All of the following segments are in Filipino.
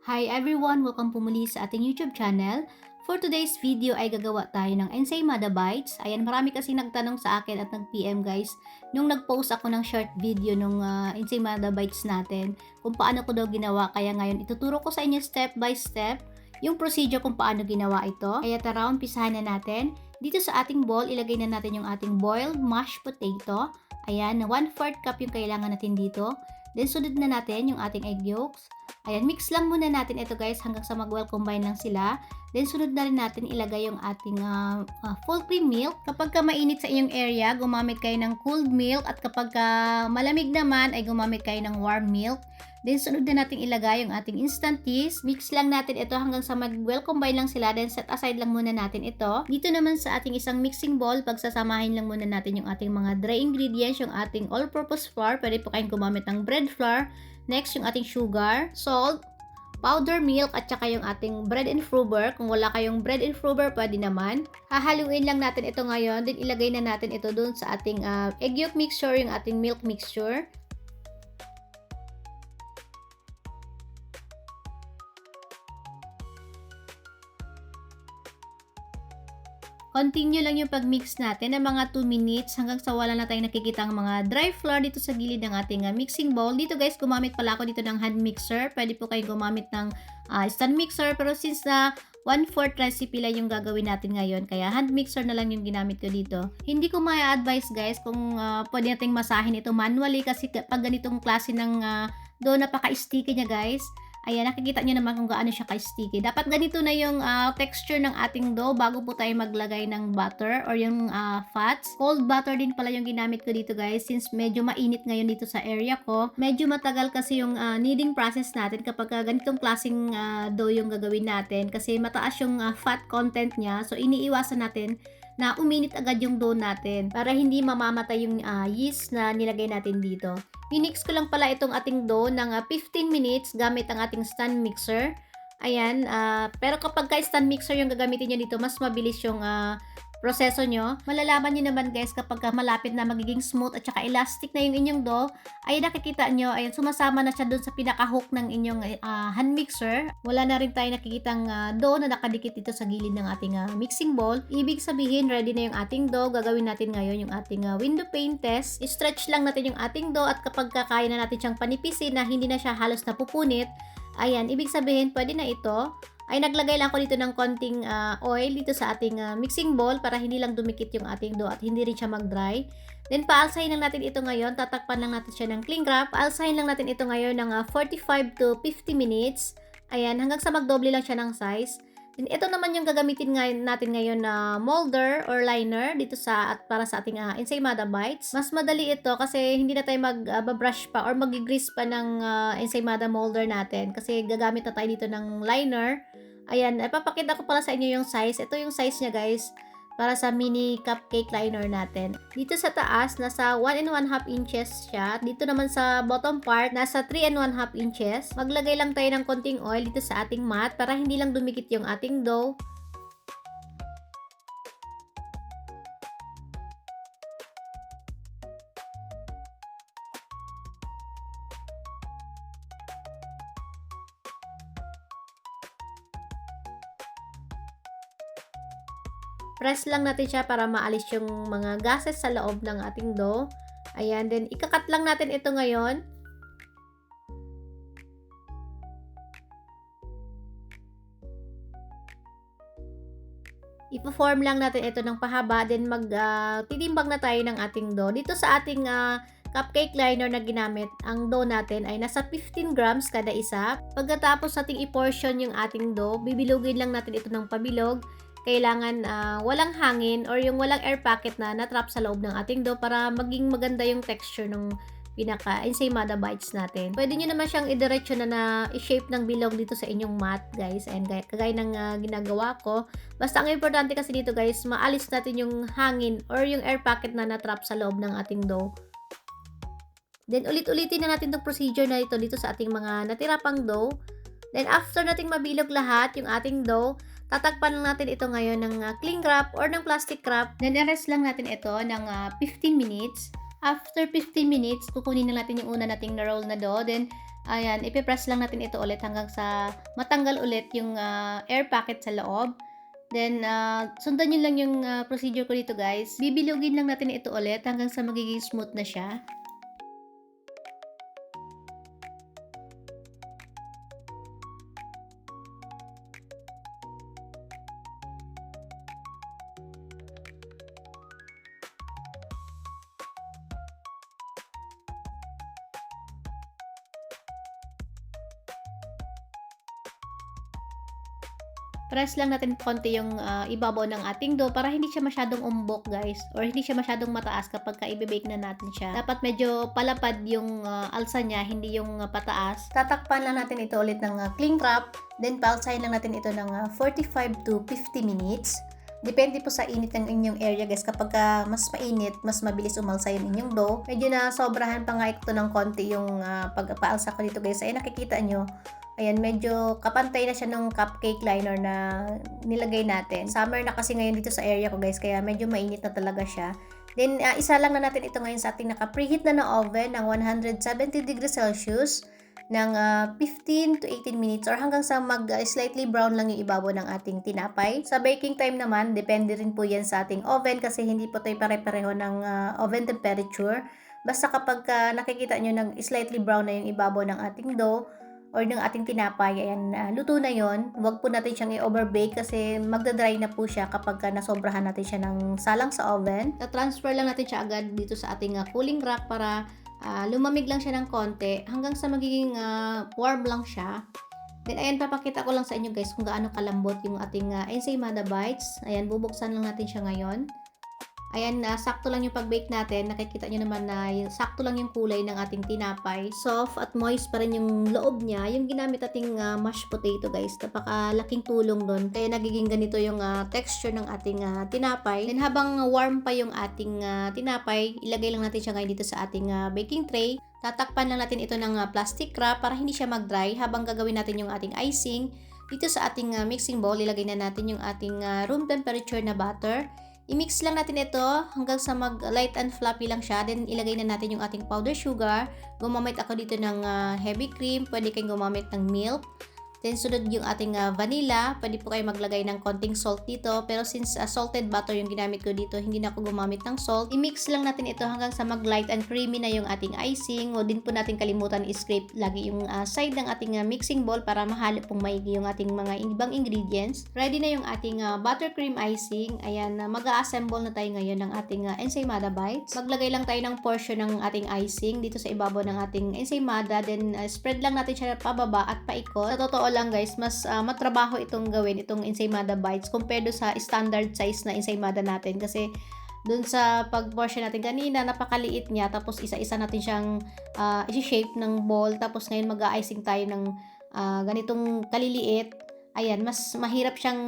Hi everyone! Welcome po muli sa ating YouTube channel. For today's video ay gagawa tayo ng Ensaymada Bites. Ayan, marami kasi nagtanong sa akin at nag-PM guys nung nag-post ako ng short video nung Ensaymada Bites natin kung paano ko daw ginawa. Kaya ngayon ituturo ko sa inyo step by step yung procedure kung paano ginawa ito. Kaya tara, umpisahan na natin. Dito sa ating bowl, ilagay na natin yung ating boiled mashed potato. Ayan, 1/4 cup yung kailangan natin dito. Then sunod na natin yung ating egg yolks. Ayan, mix lang muna natin ito guys hanggang sa mag-well combine lang sila. Then sunod na rin natin ilagay yung ating full cream milk. Kapag ka mainit sa inyong area, gumamit kayo ng cooled milk, at kapag ka malamig naman ay gumamit kayo ng warm milk. Then sunod na natin ilagay yung ating instant teas. Mix lang natin ito hanggang sa mag-well combine lang sila. Then set aside lang muna natin ito. Dito naman sa ating isang mixing bowl, pagsasamahin lang muna natin yung ating mga dry ingredients, yung ating all-purpose flour. Pwede po kayong gumamit ng bread flour. Next, yung ating sugar, salt, powder milk, at saka yung ating bread improver. Kung wala kayong bread improver, pwede naman. Hahaluin lang natin ito ngayon. Then ilagay na natin ito dun sa ating egg yolk mixture, yung ating milk mixture. Continue lang yung pag-mix natin ng mga 2 minutes hanggang sa wala na tayong nakikitang mga dry flour dito sa gilid ng ating mixing bowl. Dito guys, gumamit pala ako dito ng hand mixer. Pwede po kayo gumamit ng stand mixer, pero since na 1/4 recipe lang yung gagawin natin ngayon, kaya hand mixer na lang yung ginamit ko dito. Hindi ko ma-advise guys kung pwede nating masahin ito manually, kasi pag ganitong klase ng dough, napaka-sticky niya guys. Ayan, nakikita nyo naman kung gaano siya ka-sticky. Dapat ganito na yung texture ng ating dough bago po tayo maglagay ng butter or yung fats. Cold butter din pala yung ginamit ko dito guys, since medyo mainit ngayon dito sa area ko. Medyo matagal kasi yung kneading process natin kapag ganitong klaseng dough yung gagawin natin, kasi mataas yung fat content niya. So iniiwasan natin na uminit agad yung dough natin para hindi mamamatay yung yeast na nilagay natin dito. Minix ko lang pala itong ating dough ng 15 minutes gamit ang ating stand mixer. Ayan, pero kapag stand mixer yung gagamitin nyo dito, mas mabilis yung proseso nyo. Malalaman nyo naman guys kapag malapit na magiging smooth at saka elastic na yung inyong dough, ay nakikita nyo, ayan, sumasama na siya dun sa pinaka-hook ng inyong hand mixer. Wala na rin tayo nakikitang dough na nakadikit dito sa gilid ng ating mixing bowl. Ibig sabihin, ready na yung ating dough. Gagawin natin ngayon yung ating window pane test. I-stretch lang natin yung ating dough, at kapag kaya na natin siyang panipisin na hindi na siya halos napupunit, ayan, ibig sabihin, pwede na ito. Ay naglagay lang ako dito ng konting oil dito sa ating mixing bowl para hindi lang dumikit yung ating dough at hindi rin siya mag-dry. Then paalsahin lang natin ito ngayon, tatakpan lang natin siya ng cling wrap. Paalsahin lang natin ito ngayon ng 45 to 50 minutes. Ayan, hanggang sa magdoble lang siya ng size. Then ito naman yung gagamitin natin ngayon na molder or liner dito para sa ating Ensaymada Bites. Mas madali ito kasi hindi na tayo mag-brush pa or mag-grease pa ng Ensaymada molder natin, kasi gagamit na tayo dito ng liner. Ayan, ipapakita ko pala sa inyo yung size. Ito yung size niya guys, para sa mini cupcake liner natin. Dito sa taas, nasa 1 1/2 inches siya. Dito naman sa bottom part, nasa 3 1/2 inches. Maglagay lang tayo ng konting oil dito sa ating mat para hindi lang dumikit yung ating dough. Press lang natin siya para maalis yung mga gases sa loob ng ating dough. Ayan, then ikakat lang natin ito ngayon. Ipo-form lang natin ito ng pahaba, then titimbang na tayo ng ating dough. Dito sa ating cupcake liner na ginamit, ang dough natin ay nasa 15 grams kada isa. Pagkatapos nating i-portion yung ating dough, bibilugin lang natin ito ng pabilog. Kailangan walang hangin or yung walang air pocket na natrap sa loob ng ating dough para maging maganda yung texture ng pinaka Ensaymada Bites natin. Pwede nyo naman siyang idiretso na i-shape ng bilog dito sa inyong mat guys. And kagaya ng ginagawa ko. Basta ang importante kasi dito guys, maalis natin yung hangin or yung air pocket na natrap sa loob ng ating dough. Then ulit-ulitin na natin itong procedure na ito dito sa ating mga natira pang dough. Then after nating mabilog lahat yung ating dough, tatakpan lang natin ito ngayon ng cling wrap or ng plastic wrap. Then i-rest lang natin ito ng 15 minutes. After 15 minutes, kukunin na natin yung una nating na-roll na dough. Then Ayan, ipipress lang natin ito ulit hanggang sa matanggal ulit yung air packet sa loob. Then, sundan nyo lang yung procedure ko dito guys. Bibilugin lang natin ito ulit hanggang sa magiging smooth na siya. Press lang natin konti yung ibabaw ng ating dough para hindi siya masyadong umbok guys, or hindi siya masyadong mataas kapag i-bake na natin siya. Dapat medyo palapad yung alsa niya, hindi yung pataas. Tatakpan lang natin ito ulit ng cling wrap, then paalsahin lang natin ito ng 45 to 50 minutes. Depende po sa init ng inyong area guys. Kapag mas mainit, mas mabilis umalsa yung inyong dough. Medyo na sobrahan pa nga ito ng konti yung pagpaalsa ko dito guys. Ay nakikita nyo, ayan, medyo kapantay na siya ng cupcake liner na nilagay natin. Summer na kasi ngayon dito sa area ko guys, kaya medyo mainit na talaga siya. Then, isa lang na natin ito ngayon sa ating naka-preheat na oven ng 170 degrees Celsius ng 15 to 18 minutes or hanggang sa slightly brown lang yung ibabaw ng ating tinapay. Sa baking time naman, depende rin po yan sa ating oven kasi hindi po tayo pare-pareho ng oven temperature. Basta kapag nakikita nyo ng slightly brown na yung ibabaw ng ating dough, or ng ating tinapay, ayan, luto na yon. Huwag po natin siyang i-overbake kasi magdadry na po siya kapag nasobrahan natin siya ng salang sa oven. Ta-transfer lang natin siya agad dito sa ating cooling rack para lumamig lang siya ng konti hanggang sa magiging warm lang siya. Then, ayan, papakita ko lang sa inyo guys kung gaano kalambot yung ating ensaymada bites. Ayan, bubuksan lang natin siya ngayon. Ayan, sakto lang yung pag-bake natin. Nakikita nyo naman na sakto lang yung kulay ng ating tinapay. Soft at moist pa rin yung loob niya. Yung ginamit ating mashed potato guys. Napakalaking tulong doon. Kaya nagiging ganito yung texture ng ating tinapay. Then habang warm pa yung ating tinapay, ilagay lang natin siya ngayon dito sa ating baking tray. Tatakpan lang natin ito ng plastic wrap para hindi siya mag-dry habang gagawin natin yung ating icing. Dito sa ating mixing bowl, ilagay na natin yung ating room temperature na butter. I-mix lang natin ito hanggang sa light and fluffy lang siya. Then, ilagay na natin yung ating powder sugar. Gumamit ako dito ng heavy cream. Pwede kayong gumamit ng milk. Then, sunod yung ating vanilla. Pwede po kayo maglagay ng konting salt dito. Pero since salted butter yung ginamit ko dito, hindi na ako gumamit ng salt. I-mix lang natin ito hanggang sa light and creamy na yung ating icing. O din po natin kalimutan i-scrape lagi yung side ng ating mixing bowl para mahalo pong maigi yung ating mga ibang ingredients. Ready na yung ating buttercream icing. Ayan, mag-a-assemble na tayo ngayon ng ating ensaymada bites. Maglagay lang tayo ng portion ng ating icing dito sa ibabaw ng ating ensaymada. Then, spread lang natin siya pababa at paikot. Sa totoo lang guys, mas matrabaho itong gawin, itong ensaymada bites compared sa standard size na ensaymada natin kasi dun sa pag-portion natin kanina, napakaliit niya, tapos isa-isa natin siyang i-shape ng ball, tapos ngayon mag-a-icing tayo ng ganitong kaliliit. Ayan, mas mahirap siyang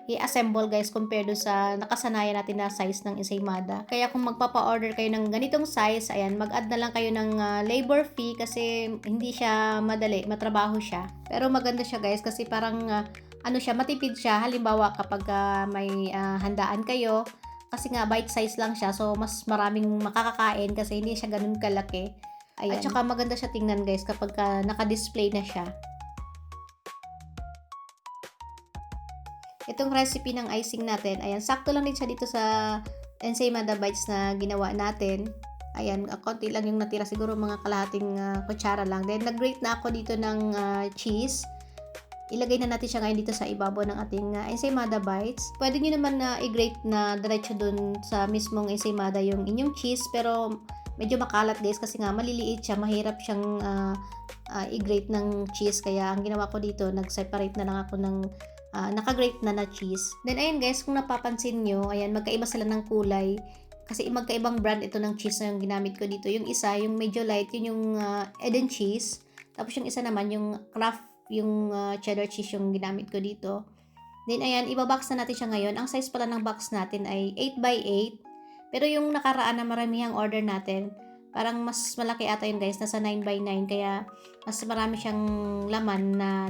i-assemble guys compared sa nakasanayan natin na size ng ensaymada. Kaya kung magpapa-order kayo ng ganitong size, ayan, mag-add na lang kayo ng labor fee kasi hindi siya madali, matrabaho siya. Pero maganda siya guys kasi parang matipid siya. Halimbawa kapag may handaan kayo, kasi nga bite size lang siya, so mas maraming makakakain kasi hindi siya ganun kalaki. Ayan. At saka maganda siya tingnan guys kapag naka-display na siya. Itong recipe ng icing natin, ayan, sakto lang din siya dito sa ensaymada bites na ginawa natin. Ayan, konti lang yung natira, siguro mga kalahating kutsara lang. Then, nag-grate na ako dito ng cheese. Ilagay na natin siya ngayon dito sa ibabaw ng ating ensaymada bites. Pwede nyo naman na i-grate na diretso dun sa mismong ensaymada yung inyong cheese, pero medyo makalat guys kasi nga maliliit siya, mahirap siyang i-grate ng cheese. Kaya ang ginawa ko dito, nag-separate na lang ako ng naka-grate na cheese. Then ayun guys, kung napapansin nyo, ayan, magkaiba sila ng kulay. Kasi magkaibang brand ito ng cheese na yung ginamit ko dito. Yung isa, yung medyo light, yun yung Eden cheese. Tapos yung isa naman, yung Kraft, yung cheddar cheese yung ginamit ko dito. Then ayan, ibabox na natin siya ngayon. Ang size pala ng box natin ay 8x8. Pero yung nakaraan na maramihang order natin, parang mas malaki ata yun guys, nasa 9x9. Kaya mas marami siyang laman na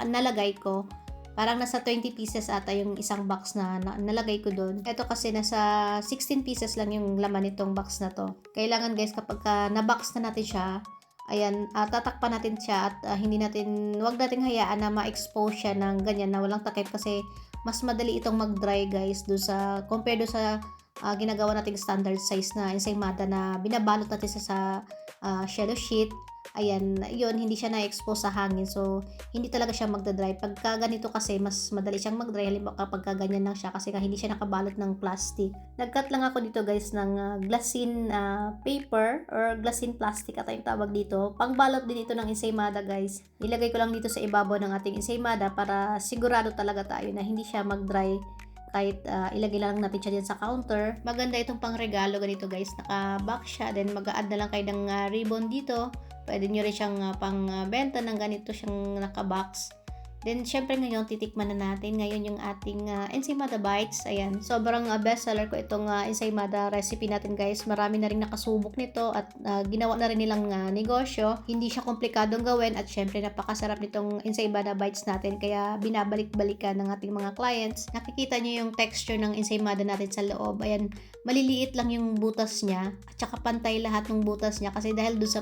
nalagay ko. Parang nasa 20 pieces ata yung isang box na nalagay ko doon. Ito kasi nasa 16 pieces lang yung laman nitong box na to. Kailangan guys kapag na-box na natin siya, Ayan, tatakpan natin siya at wag nating hayaan na ma-expose siya ng ganyan na walang takip kasi mas madali itong mag-dry guys compare do sa ginagawa nating standard size na ensaymada na binabalot natin sa cello sheet. Ayan, yun, hindi siya na-expose sa hangin. So, hindi talaga siya magda-dry. Pagka ganito kasi, mas madali siyang mag-dry. Halimbawa kapag ganyan lang siya kasi hindi siya nakabalot ng plastic. Nag-cut lang ako dito guys ng glassine paper or glassine plastic at yung tawag dito. Pangbalot din ito ng ensaymada guys. Ilagay ko lang dito sa ibabaw ng ating ensaymada para sigurado talaga tayo na hindi siya mag-dry kahit ilagay lang natin siya dyan sa counter. Maganda itong pangregalo ganito guys. Naka-box siya. Then mag-a-add na lang kayo ng ribbon dito. Pwede nyo rin siyang pang-benta ng ganito siyang naka-box. Then, syempre ngayon, titikman na natin. Ngayon yung ating ensaymada bites. Ayan, sobrang bestseller ko itong ensaymada recipe natin guys. Marami na rin nakasubok nito at ginawa na rin nilang negosyo. Hindi siya komplikadong gawin at syempre napakasarap nitong ensaymada bites natin. Kaya binabalik-balikan ng ating mga clients. Nakikita nyo yung texture ng ensaymada natin sa loob. Ayan, maliliit lang yung butas niya at saka pantay lahat ng butas niya kasi dahil doon sa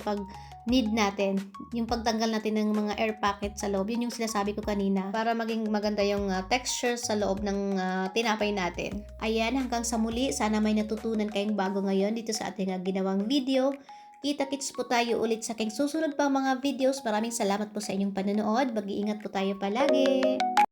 need natin, yung pagtanggal natin ng mga air pocket sa loob, yun yung sinasabi ko kanina, para maging maganda yung texture sa loob ng tinapay natin. Ayan, hanggang sa muli, sana may natutunan kayong bago ngayon dito sa ating ginawang video. Kita-kits po tayo ulit sa aking susunod pang mga videos. Maraming salamat po sa inyong panonood. Mag-iingat po tayo palagi.